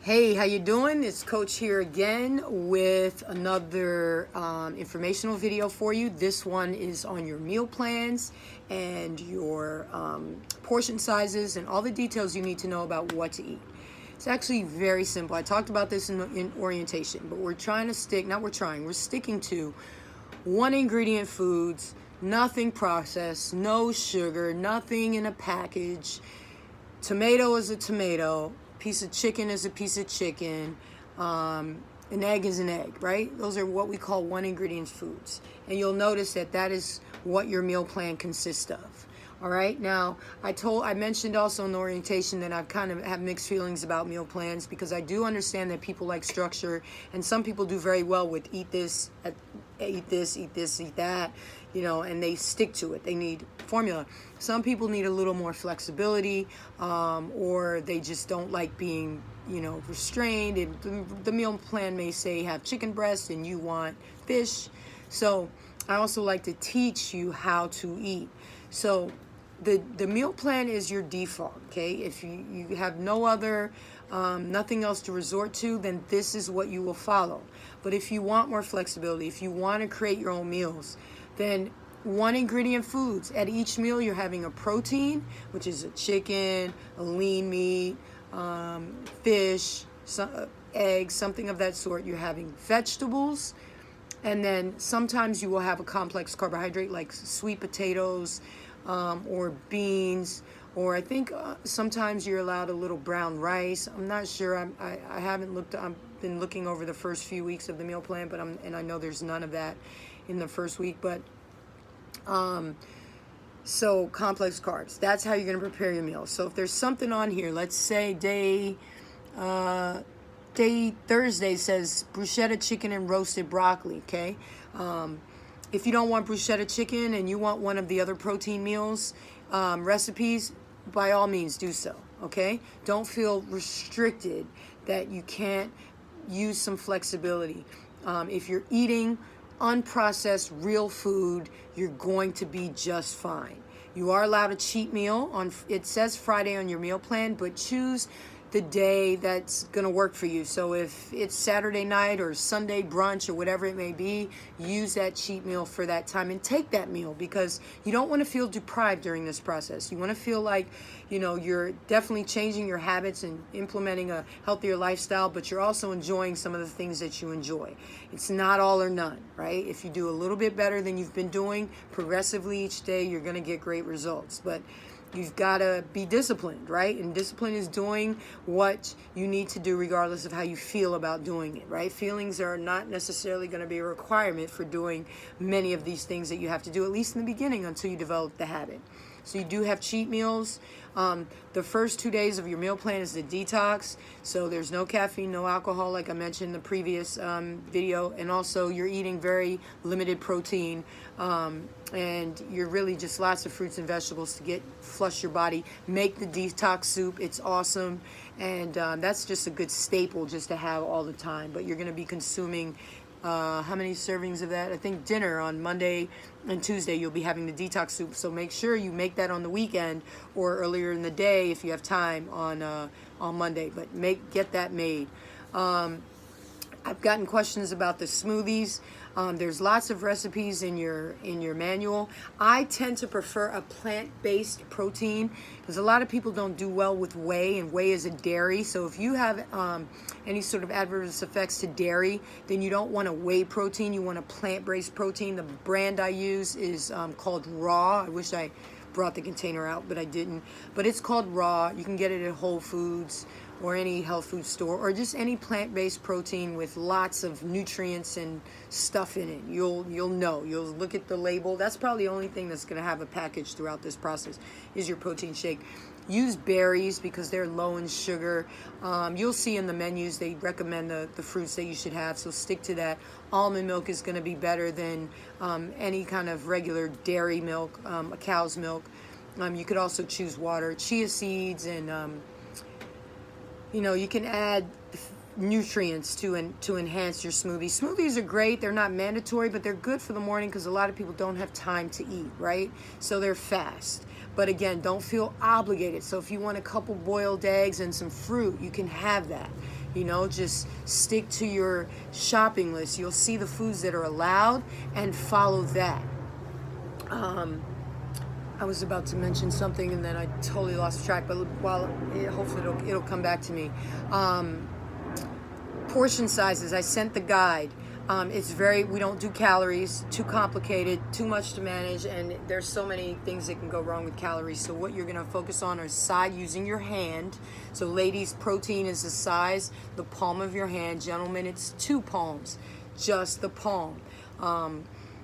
Hey, how you doing? It's Coach here again with another informational video for you. This one is on your meal plans and your portion sizes and all the details you need to know about what to eat. It's actually very simple. I talked about this in orientation, but we're sticking to one ingredient foods, nothing processed, no sugar, nothing in a package. Tomato is a tomato, piece of chicken is a piece of chicken, an egg is an egg, right? Those are what we call one ingredient foods. And you'll notice that that is what your meal plan consists of. All right. Now, I mentioned also in the orientation that I kind of have mixed feelings about meal plans because I do understand that people like structure, and some people do very well with eat this, eat that, and they stick to it. They need formula. Some people need a little more flexibility, or they just don't like being, restrained. And the meal plan may say have chicken breast and you want fish. So I also like to teach you how to eat. So the meal plan is your default, okay? If you have no other, nothing else to resort to, then this is what you will follow. But if you want more flexibility, if you want to create your own meals, then one ingredient foods. At each meal, you're having a protein, which is a chicken, a lean meat, fish, eggs, something of that sort. You're having vegetables. And then sometimes you will have a complex carbohydrate like sweet potatoes, or beans, or I think sometimes you're allowed a little brown rice. I'm not sure. I haven't looked. I've been looking over the first few weeks of the meal plan, but and I know there's none of that in the first week. But so complex carbs. That's how you're going to prepare your meal. So if there's something on here, let's say day Thursday says bruschetta chicken and roasted broccoli. Okay. If you don't want bruschetta chicken and you want one of the other protein meals recipes, by all means do so, okay? Don't feel restricted that you can't use some flexibility. If you're eating unprocessed real food, you're going to be just fine. You are allowed a cheat meal. It says Friday on your meal plan, but choose the day that's going to work for you. So if it's Saturday night or Sunday brunch or whatever it may be, use that cheat meal for that time and take that meal, because you don't want to feel deprived during this process. You want to feel like, you're definitely changing your habits and implementing a healthier lifestyle, but you're also enjoying some of the things that you enjoy. It's not all or none, right? If you do a little bit better than you've been doing progressively each day, you're going to get great results. But you've got to be disciplined, right? And discipline is doing what you need to do regardless of how you feel about doing it, right? Feelings are not necessarily going to be a requirement for doing many of these things that you have to do, at least in the beginning, until you develop the habit. So you do have cheat meals. The first 2 days of your meal plan is the detox. So there's no caffeine, no alcohol, like I mentioned in the previous video. And also you're eating very limited protein. And you're really just lots of fruits and vegetables to flush your body. Make the detox soup. It's awesome. And that's just a good staple just to have all the time. But you're going to be consuming how many servings of that? I think dinner on Monday and Tuesday you'll be having the detox soup. So make sure you make that on the weekend or earlier in the day if you have time on Monday. But get that made. I've gotten questions about the smoothies. There's lots of recipes in your manual. I tend to prefer a plant-based protein because a lot of people don't do well with whey, and whey is a dairy. So if you have any sort of adverse effects to dairy, then you don't want a whey protein. You want a plant-based protein. The brand I use is called Raw. I wish I brought the container out, but I didn't. But it's called Raw. You can get it at Whole Foods or any health food store, or just any plant-based protein with lots of nutrients and stuff in it. You'll know. You'll look at the label. That's probably the only thing that's going to have a package throughout this process is your protein shake. Use berries because they're low in sugar. You'll see in the menus they recommend the fruits that you should have, so stick to that. Almond milk is going to be better than any kind of regular dairy milk, a cow's milk. You could also choose water, chia seeds, and you can add nutrients to enhance your smoothie. Smoothies are great. They're not mandatory, but they're good for the morning because a lot of people don't have time to eat, right? So they're fast. But again, don't feel obligated. So if you want a couple boiled eggs and some fruit, you can have that. You know, just stick to your shopping list. You'll see the foods that are allowed and follow that. I was about to mention something and then I totally lost track, but hopefully it'll come back to me. Portion sizes, I sent the guide. We don't do calories, too complicated, too much to manage, and there's so many things that can go wrong with calories. So what you're gonna focus on is size using your hand. So ladies, protein is the size, the palm of your hand. Gentlemen, it's 2 palms, just the palm.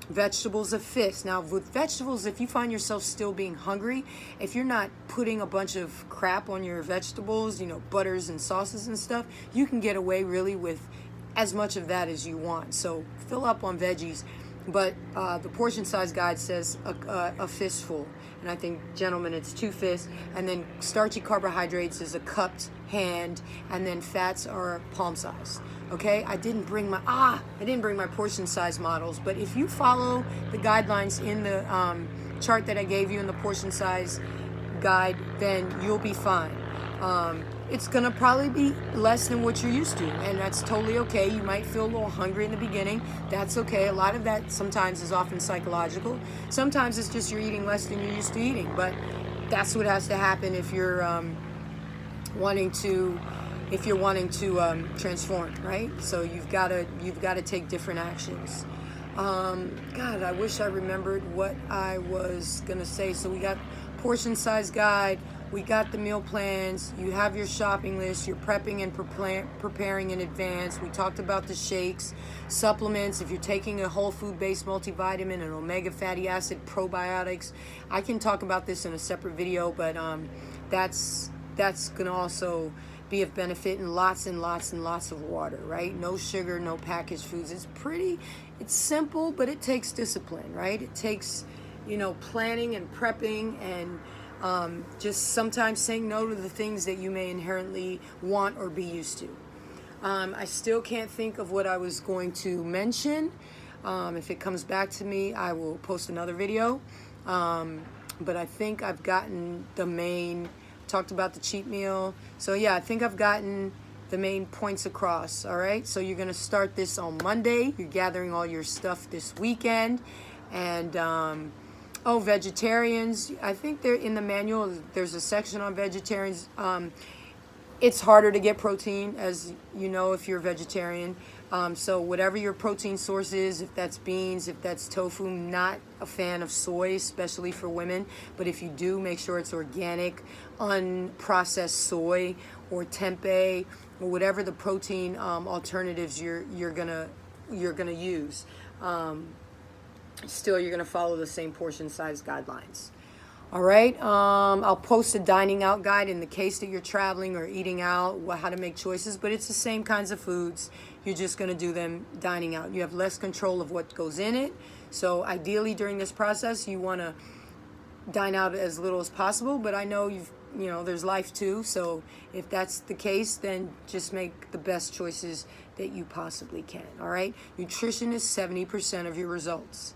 Vegetables, a fist. Now with vegetables, if you find yourself still being hungry, if you're not putting a bunch of crap on your vegetables, you know, butters and sauces and stuff, you can get away really with as much of that as you want. So fill up on veggies, but the portion size guide says a fistful, and I think, gentlemen, it's 2 fists, and then starchy carbohydrates is a cupped hand, and then fats are palm size. Okay, I didn't bring my portion size models, but if you follow the guidelines in the chart that I gave you in the portion size guide, then you'll be fine. It's gonna probably be less than what you're used to, and that's totally okay. You might feel a little hungry in the beginning. That's okay. A lot of that sometimes is often psychological. Sometimes it's just you're eating less than you're used to eating, but that's what has to happen if you're wanting to transform, right? So you've got to take different actions. God, I wish I remembered what I was gonna say. So we got portion size guide, we got the meal plans, you have your shopping list, you're prepping and preparing in advance. We talked about the shakes, supplements. If you're taking a whole food based multivitamin and omega fatty acid probiotics, I can talk about this in a separate video, but that's gonna also be of benefit, and lots and lots and lots of water, right? No sugar, no packaged foods. It's simple, but it takes discipline, right? It takes, planning and prepping, and just sometimes saying no to the things that you may inherently want or be used to. I still can't think of what I was going to mention. If it comes back to me, I will post another video. But I think I've gotten the main, talked about the cheat meal. So yeah, I think I've gotten the main points across. All right, so you're gonna start this on Monday. You're gathering all your stuff this weekend. And vegetarians, I think they're in the manual, there's a section on vegetarians. It's harder to get protein, as you know, if you're a vegetarian. So whatever your protein source is, if that's beans, if that's tofu, not a fan of soy, especially for women. But if you do, make sure it's organic, unprocessed soy or tempeh or whatever the protein alternatives you're gonna use. Still, you're gonna follow the same portion size guidelines. All right, I'll post a dining out guide in the case that you're traveling or eating out, how to make choices, but it's the same kinds of foods. You're just going to do them dining out. You have less control of what goes in it. So ideally during this process, you want to dine out as little as possible, but I know there's life too. So if that's the case, then just make the best choices that you possibly can. All right, nutrition is 70% of your results.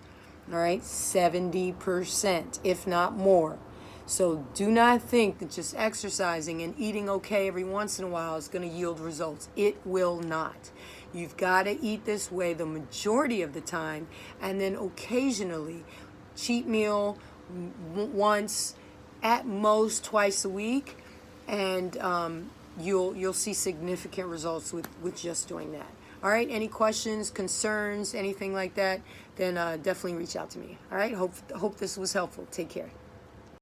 All right, 70%, if not more. So do not think that just exercising and eating okay every once in a while is going to yield results. It will not. You've got to eat this way the majority of the time, and then occasionally cheat meal once, at most twice a week, and you'll see significant results with just doing that. All right, any questions, concerns, anything like that, then definitely reach out to me. All right, hope this was helpful. Take care.